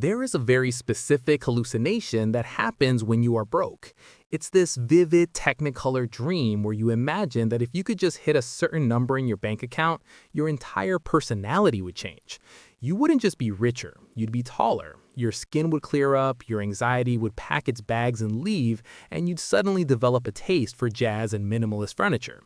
There is a very specific hallucination that happens when you are broke. It's this vivid technicolor dream where you imagine that if you could just hit a certain number in your bank account, your entire personality would change. You wouldn't just be richer, you'd be taller. Your skin would clear up, your anxiety would pack its bags and leave, and you'd suddenly develop a taste for jazz and minimalist furniture.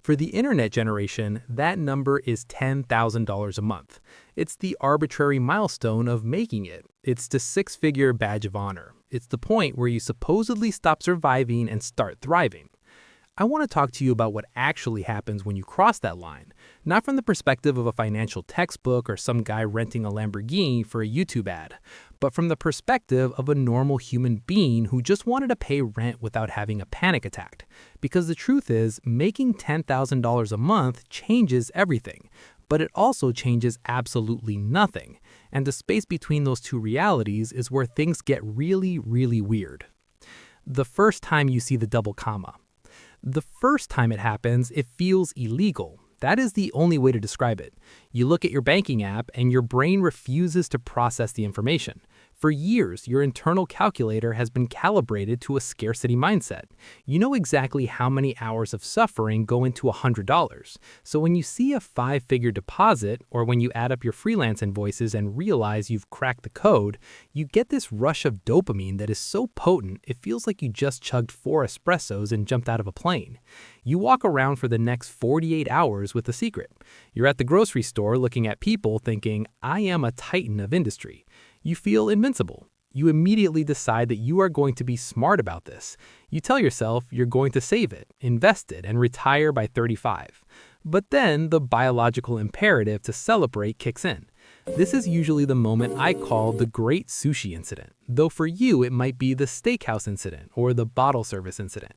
For the internet generation, that number is $10,000 a month. It's the arbitrary milestone of making it. It's the six-figure badge of honor. It's the point where you supposedly stop surviving and start thriving. I want to talk to you about what actually happens when you cross that line, not from the perspective of a financial textbook or some guy renting a Lamborghini for a YouTube ad, but from the perspective of a normal human being who just wanted to pay rent without having a panic attack. Because the truth is, making $10,000 a month changes everything, but it also changes absolutely nothing. And the space between those two realities is where things get really, really weird. The first time you see the double comma. The first time it happens, it feels illegal. That is the only way to describe it. You look at your banking app and your brain refuses to process the information. For years, your internal calculator has been calibrated to a scarcity mindset. You know exactly how many hours of suffering go into $100. So when you see a five-figure deposit, or when you add up your freelance invoices and realize you've cracked the code, you get this rush of dopamine that is so potent it feels like you just chugged 4 espressos and jumped out of a plane. You walk around for the next 48 hours with a secret. You're at the grocery store looking at people thinking, I am a titan of industry. You feel invincible. You immediately decide that you are going to be smart about this. You tell yourself you're going to save it, invest it, and retire by 35. But then the biological imperative to celebrate kicks in. This is usually the moment I call the great sushi incident, though for you it might be the steakhouse incident or the bottle service incident.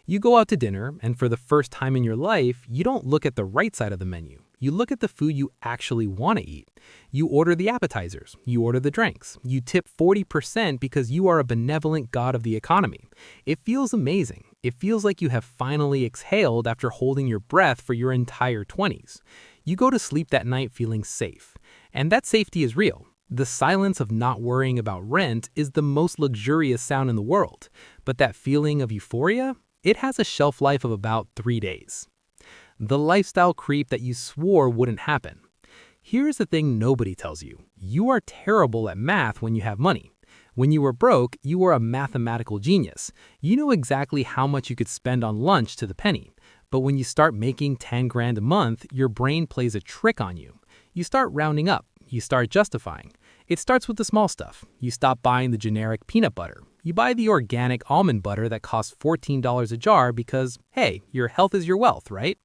You go out to dinner, and for the first time in your life, you don't look at the right side of the menu. You look at the food you actually want to eat. You order the appetizers, you order the drinks, you tip 40% because you are a benevolent god of the economy. It feels amazing. It feels like you have finally exhaled after holding your breath for your entire 20s. You go to sleep that night feeling safe. And that safety is real. The silence of not worrying about rent is the most luxurious sound in the world. But that feeling of euphoria, it has a shelf life of about 3 days. The lifestyle creep that you swore wouldn't happen. Here's the thing nobody tells you. You are terrible at math when you have money. When you were broke, you were a mathematical genius. You know exactly how much you could spend on lunch to the penny. But when you start making 10 grand a month, your brain plays a trick on you. You start rounding up. You start justifying. It starts with the small stuff. You stop buying the generic peanut butter. You buy the organic almond butter that costs $14 a jar because, hey, your health is your wealth, right?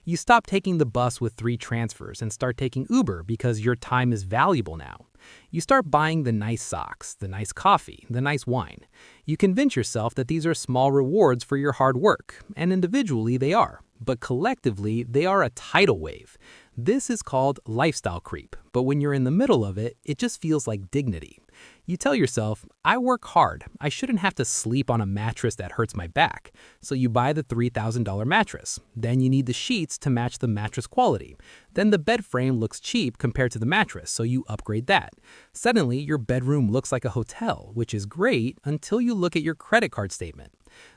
You stop taking the bus with 3 transfers and start taking Uber because your time is valuable now. You start buying the nice socks, the nice coffee, the nice wine. You convince yourself that these are small rewards for your hard work, and individually they are, but collectively they are a tidal wave. This is called lifestyle creep, but when you're in the middle of it, it just feels like dignity. You tell yourself, I work hard. I shouldn't have to sleep on a mattress that hurts my back. So you buy the $3,000 mattress. Then you need the sheets to match the mattress quality. Then the bed frame looks cheap compared to the mattress, so you upgrade that. Suddenly, your bedroom looks like a hotel, which is great until you look at your credit card statement.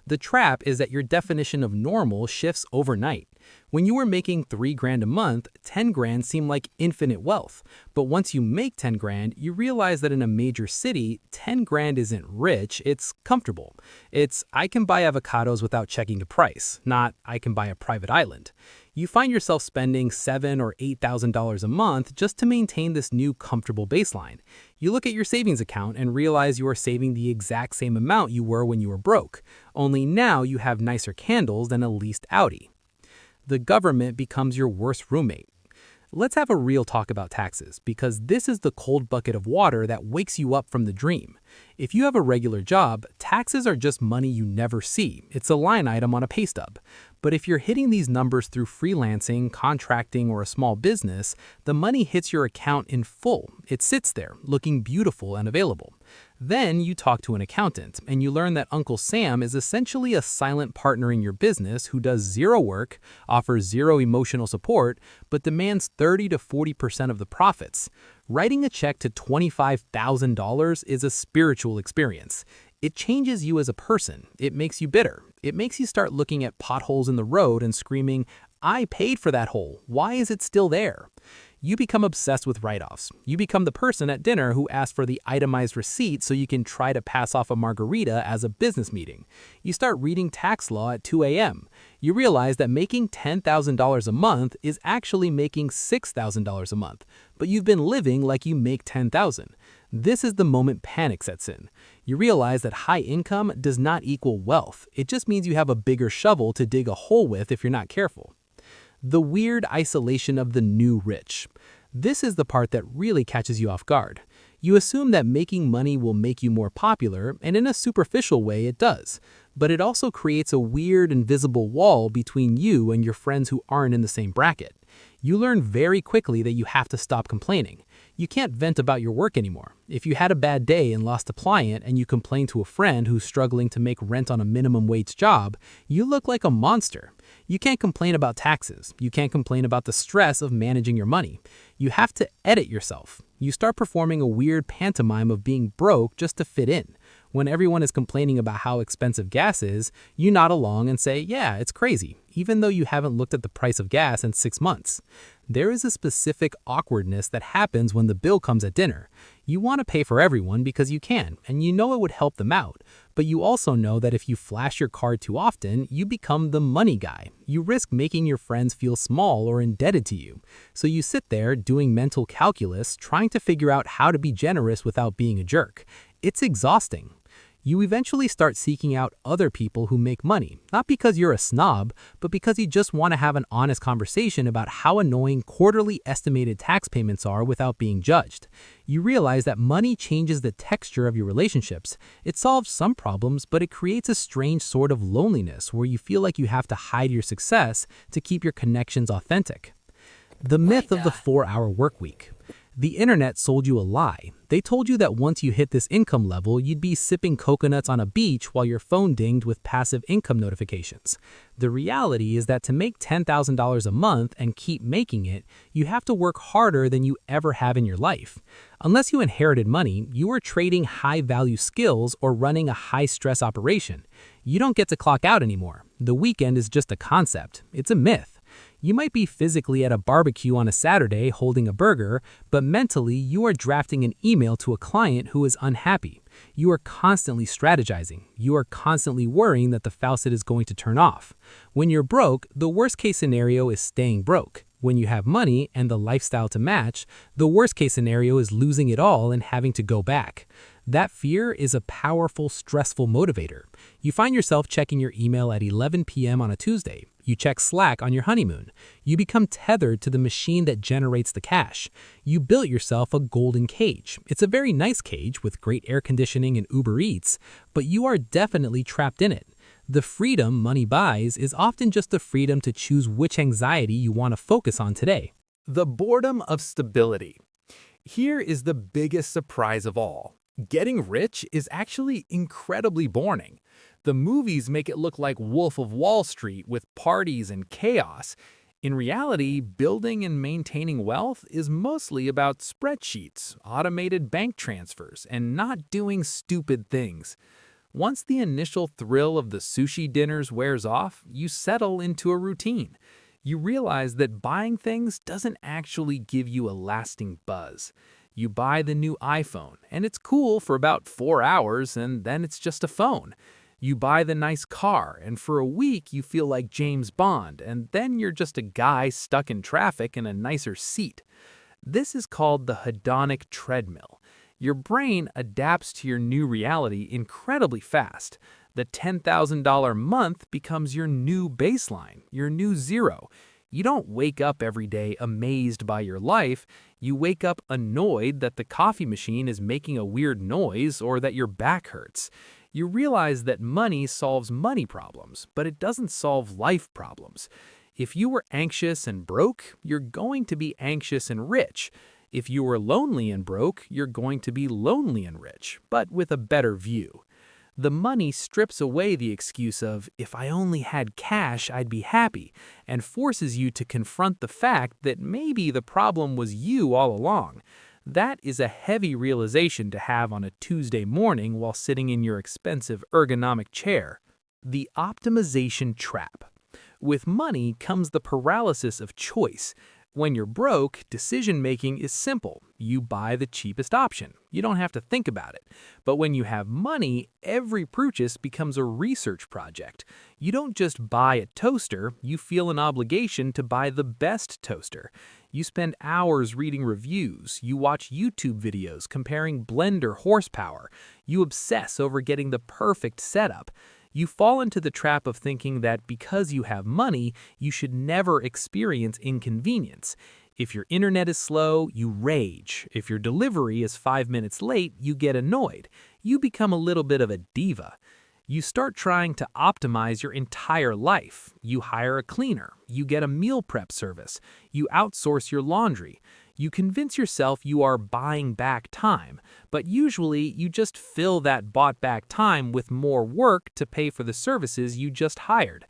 The trap is that your definition of normal shifts overnight. When you were making 3 grand a month, 10 grand seemed like infinite wealth. But once you make 10 grand, you realize that in a major city, 10 grand isn't rich, it's comfortable. It's, I can buy avocados without checking the price, not I can buy a private island. You find yourself spending $7,000 or $8,000 a month just to maintain this new comfortable baseline. You look at your savings account and realize you are saving the exact same amount you were when you were broke, only now you have nicer candles than a leased Audi. The government becomes your worst roommate. Let's have a real talk about taxes, because this is the cold bucket of water that wakes you up from the dream. If you have a regular job, taxes are just money you never see. It's a line item on a pay stub. But if you're hitting these numbers through freelancing, contracting, or a small business, the money hits your account in full. It sits there, looking beautiful and available. Then you talk to an accountant, and you learn that Uncle Sam is essentially a silent partner in your business who does zero work, offers zero emotional support, but demands 30 to 40% of the profits. Writing a check to $25,000 is a spiritual experience. It changes you as a person. It makes you bitter. It makes you start looking at potholes in the road and screaming, I paid for that hole. Why is it still there? You become obsessed with write-offs. You become the person at dinner who asks for the itemized receipt so you can try to pass off a margarita as a business meeting. You start reading tax law at 2 a.m. You realize that making $10,000 a month is actually making $6,000 a month, but you've been living like you make $10,000. This is the moment panic sets in. You realize that high income does not equal wealth. It just means you have a bigger shovel to dig a hole with if you're not careful. The weird isolation of the new rich. This is the part that really catches you off guard. You assume that making money will make you more popular, and in a superficial way it does. But it also creates a weird invisible wall between you and your friends who aren't in the same bracket. You learn very quickly that you have to stop complaining. You can't vent about your work anymore. If you had a bad day and lost a client and you complain to a friend who's struggling to make rent on a minimum wage job, you look like a monster. You can't complain about taxes. You can't complain about the stress of managing your money. You have to edit yourself. You start performing a weird pantomime of being broke just to fit in. When everyone is complaining about how expensive gas is, you nod along and say, yeah, it's crazy, even though you haven't looked at the price of gas in 6 months. There is a specific awkwardness that happens when the bill comes at dinner. You want to pay for everyone because you can, and you know it would help them out. But you also know that if you flash your card too often, you become the money guy. You risk making your friends feel small or indebted to you. So you sit there doing mental calculus, trying to figure out how to be generous without being a jerk. It's exhausting. You eventually start seeking out other people who make money, not because you're a snob, but because you just want to have an honest conversation about how annoying quarterly estimated tax payments are without being judged. You realize that money changes the texture of your relationships. It solves some problems, but it creates a strange sort of loneliness where you feel like you have to hide your success to keep your connections authentic. The myth of the 4-hour work week. The internet sold you a lie. They told you that once you hit this income level, you'd be sipping coconuts on a beach while your phone dinged with passive income notifications. The reality is that to make $10,000 a month and keep making it, you have to work harder than you ever have in your life. Unless you inherited money, you are trading high-value skills or running a high-stress operation. You don't get to clock out anymore. The weekend is just a concept. It's a myth. You might be physically at a barbecue on a Saturday holding a burger, but mentally you are drafting an email to a client who is unhappy. You are constantly strategizing. You are constantly worrying that the faucet is going to turn off. When you're broke, the worst case scenario is staying broke. When you have money and the lifestyle to match, the worst case scenario is losing it all and having to go back. That fear is a powerful, stressful motivator. You find yourself checking your email at 11 p.m. on a Tuesday. You check Slack on your honeymoon. You become tethered to the machine that generates the cash. You built yourself a golden cage. It's a very nice cage with great air conditioning and Uber Eats, but you are definitely trapped in it. The freedom money buys is often just the freedom to choose which anxiety you want to focus on today. The boredom of stability. Here is the biggest surprise of all. Getting rich is actually incredibly boring. The movies make it look like Wolf of Wall Street with parties and chaos. In reality, building and maintaining wealth is mostly about spreadsheets, automated bank transfers, and not doing stupid things. Once the initial thrill of the sushi dinners wears off, you settle into a routine. You realize that buying things doesn't actually give you a lasting buzz. You buy the new iPhone, and it's cool for about 4 hours, and then it's just a phone. You buy the nice car, and for a week you feel like James Bond, and then you're just a guy stuck in traffic in a nicer seat. This is called the hedonic treadmill. Your brain adapts to your new reality incredibly fast. The $10,000 month becomes your new baseline, your new zero. You don't wake up every day amazed by your life. You wake up annoyed that the coffee machine is making a weird noise or that your back hurts. You realize that money solves money problems, but it doesn't solve life problems. If you were anxious and broke, you're going to be anxious and rich. If you were lonely and broke, you're going to be lonely and rich, but with a better view. The money strips away the excuse of, if I only had cash, I'd be happy, and forces you to confront the fact that maybe the problem was you all along. That is a heavy realization to have on a Tuesday morning while sitting in your expensive ergonomic chair. The optimization trap. With money comes the paralysis of choice. When you're broke, decision-making is simple. You buy the cheapest option. You don't have to think about it. But when you have money, every purchase becomes a research project. You don't just buy a toaster, you feel an obligation to buy the best toaster. You spend hours reading reviews. You watch YouTube videos comparing blender horsepower. You obsess over getting the perfect setup. You fall into the trap of thinking that because you have money, you should never experience inconvenience. If your internet is slow, you rage. If your delivery is 5 minutes late, you get annoyed. You become a little bit of a diva. You start trying to optimize your entire life. You hire a cleaner. You get a meal prep service. You outsource your laundry. You convince yourself you are buying back time, but usually you just fill that bought back time with more work to pay for the services you just hired.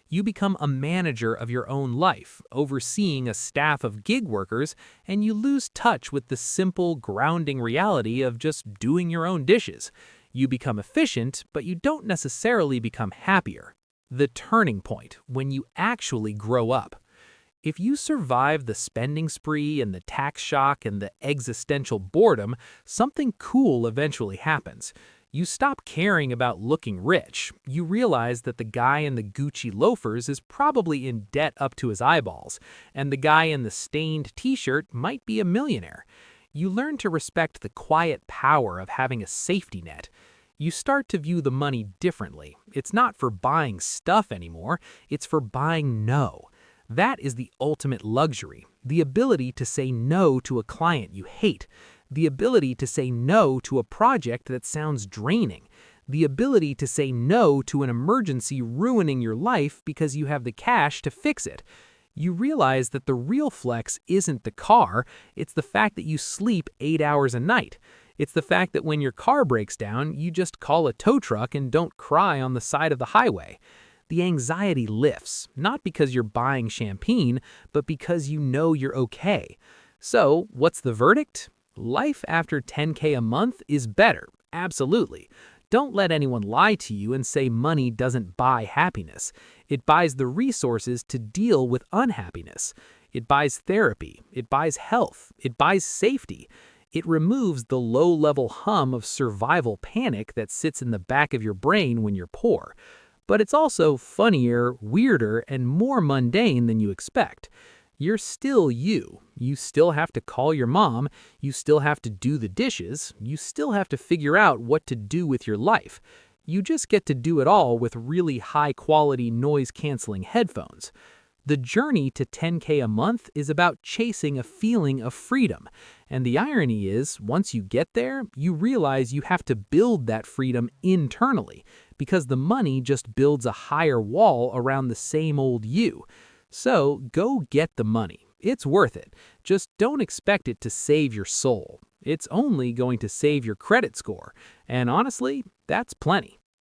You become a manager of your own life, overseeing a staff of gig workers, and you lose touch with the simple, grounding reality of just doing your own dishes. You become efficient, but you don't necessarily become happier. The turning point, when you actually grow up. If you survive the spending spree and the tax shock and the existential boredom, something cool eventually happens. You stop caring about looking rich. You realize that the guy in the Gucci loafers is probably in debt up to his eyeballs, and the guy in the stained t-shirt might be a millionaire. You learn to respect the quiet power of having a safety net. You start to view the money differently. It's not for buying stuff anymore, it's for buying no. That is the ultimate luxury, the ability to say no to a client you hate, the ability to say no to a project that sounds draining, the ability to say no to an emergency ruining your life because you have the cash to fix it. You realize that the real flex isn't the car, it's the fact that you sleep 8 hours a night. It's the fact that when your car breaks down, you just call a tow truck and don't cry on the side of the highway. The anxiety lifts, not because you're buying champagne, but because you know you're okay. So, what's the verdict? Life after $10K a month is better, absolutely. Don't let anyone lie to you and say money doesn't buy happiness. It buys the resources to deal with unhappiness. It buys therapy, it buys health, it buys safety. It removes the low-level hum of survival panic that sits in the back of your brain when you're poor. But it's also funnier, weirder, and more mundane than you expect. You're still you. You still have to call your mom, you still have to do the dishes, you still have to figure out what to do with your life. You just get to do it all with really high-quality noise-canceling headphones. The journey to $10K a month is about chasing a feeling of freedom. And the irony is, once you get there, you realize you have to build that freedom internally, because the money just builds a higher wall around the same old you. So go get the money. It's worth it. Just don't expect it to save your soul. It's only going to save your credit score. And honestly, that's plenty.